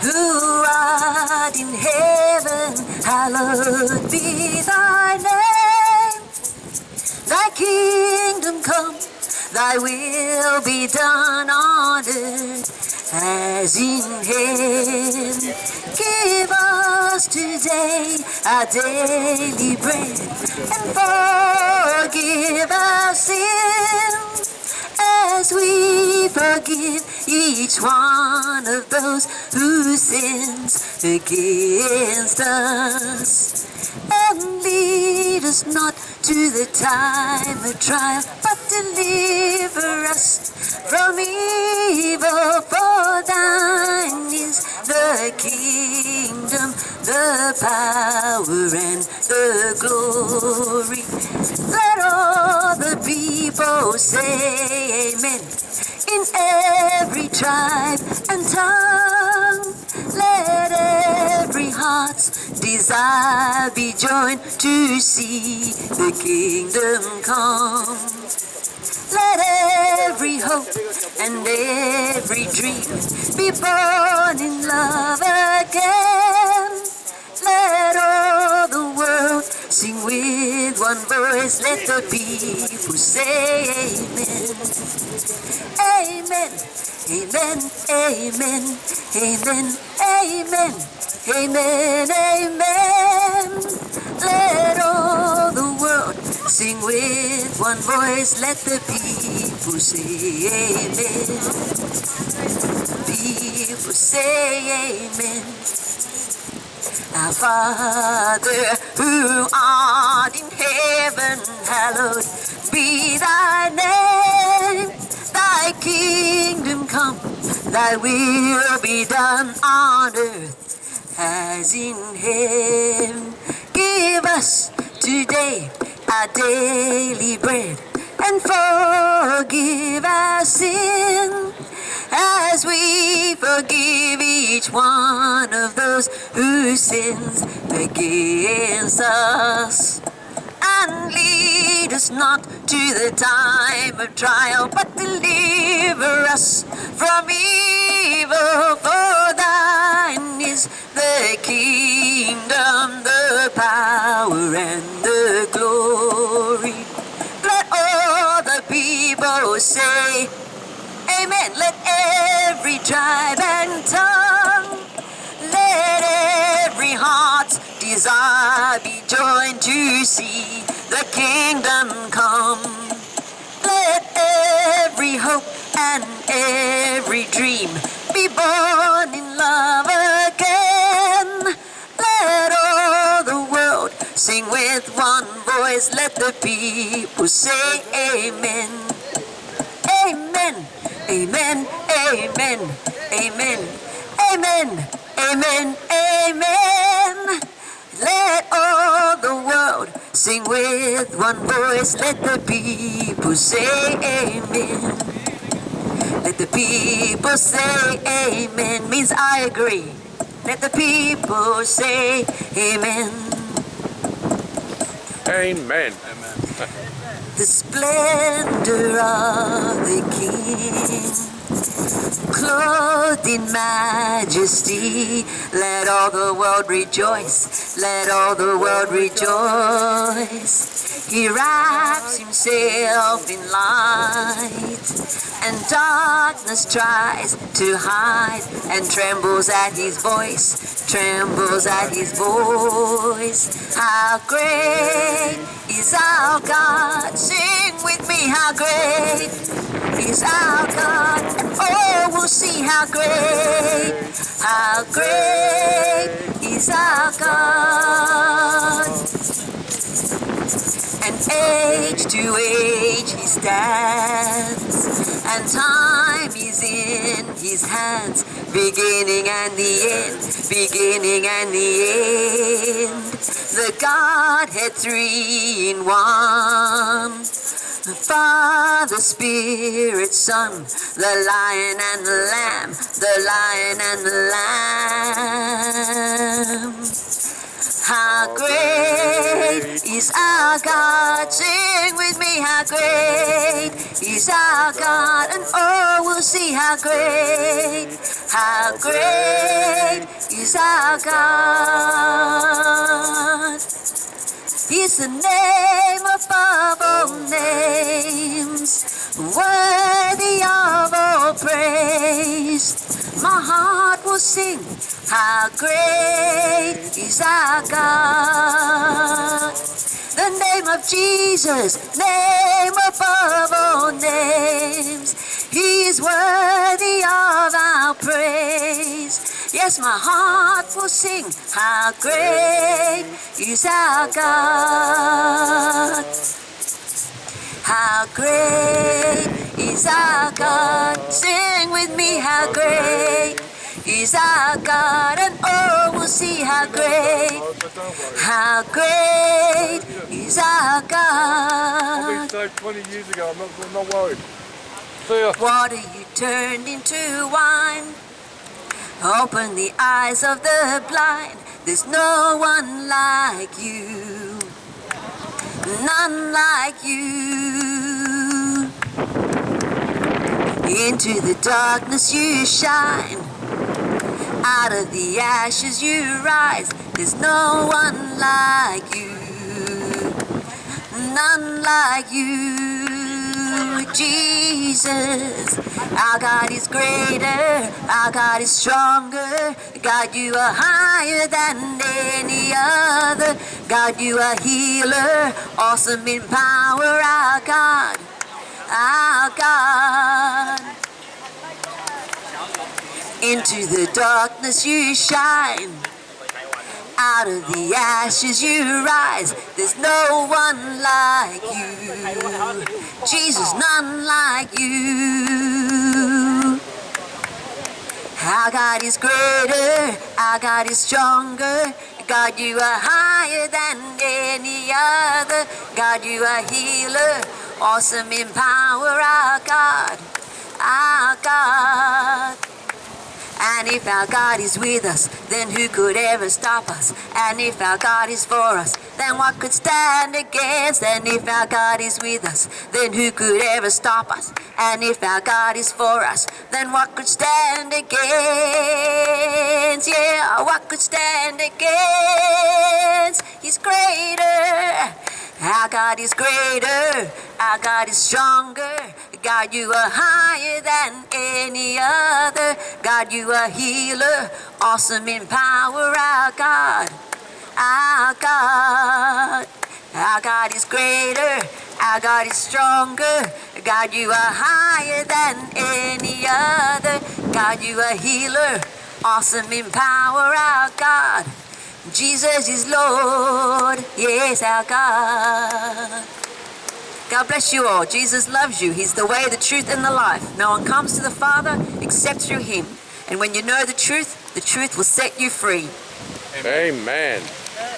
who art in heaven, hallowed be thy name. Thy kingdom come, thy will be done on earth as in heaven. Give us today our daily bread, and forgive our sins as we forgive each one of those who sins against us. And lead us not to the time of trial, but deliver us from evil. For thine is the kingdom, the power, and the glory. Let all the people say amen, in every tribe and tongue. Let every heart's desire be joined to see the kingdom come. Let every hope and every dream be born in love again. Let all the world sing with one voice. Let the people say amen. Amen, amen, amen, amen, amen, amen, amen. Let all the world sing with one voice. Let the people say amen. People say amen. Our Father who art in heaven, hallowed be thy name. Thy kingdom come, thy will be done on earth as in heaven. Give us today our daily bread, and forgive our sin as we forgive each one of those who sins against us. And lead us not to the time of trial, but deliver us from evil. For thine is the kingdom, the power, and the glory. Let all the people say amen. Let every tribe and tongue, let every heart's desire be joined to see the kingdom come. Let every hope and every dream be born in love again. Let all the world sing with one voice. Let the people say amen. Amen, amen, amen, amen, amen, amen, amen. Let all the world sing with one voice. Let the people say amen. Let the people say amen. Means I agree. Let the people say amen. Amen. The splendor of the King, clothed in majesty, let all the world rejoice, let all the world rejoice. He wraps himself in light, and darkness tries to hide, and trembles at his voice, trembles at his voice. How great is our God? Sing with me, how great is our God? Oh, we'll see how great is our God. And age to age he stands, and time is in his hands, beginning and the end, beginning and the end. The Godhead three in one, the Father, Spirit, Son, the Lion and the Lamb, the Lion and the Lamb. How great is our God? Sing with me, how great is our God? And oh, we'll see how great is our God. He's the name above all names, worthy of all praise. My heart will sing, how great is our God. The name of Jesus, name above all names. He is worthy of our praise. Yes, my heart will sing, how great is our God. How great is our God. Sing with me, how great is our God. And oh, we'll see how great is our God. I'll be saved 20 years ago, I'm not worried. See ya. Water you turned into wine. Open the eyes of the blind. There's no one like you. None like you. Into the darkness you shine. Out of the ashes you rise. There's no one like you. None like you. Jesus, our God is greater, our God is stronger. God, you are higher than any other. God, you are healer, awesome in power, our God, our God. Into the darkness you shine. Out of the ashes you rise. There's no one like you. Jesus, none like you. Our God is greater, our God is stronger. God, you are higher than any other. God, you are healer, awesome in power, our God, our God. And if our God is with us, then who could ever stop us? And if our God is for us, then what could stand against? And if our God is with us, then who could ever stop us? And if our God is for us, then what could stand against? Yeah, what could stand against? He's greater. Our God is greater, our God is stronger. God, you are higher than any other. God, you are healer, awesome in power, our God, our God. Our God is greater, our God is stronger. God, you are higher than any other. God, you are healer, awesome in power, our God. Jesus is Lord, yes, our God. God bless you all. Jesus loves you. He's the way, the truth, and the life. No one comes to the Father except through him. And when you know the truth will set you free. Amen.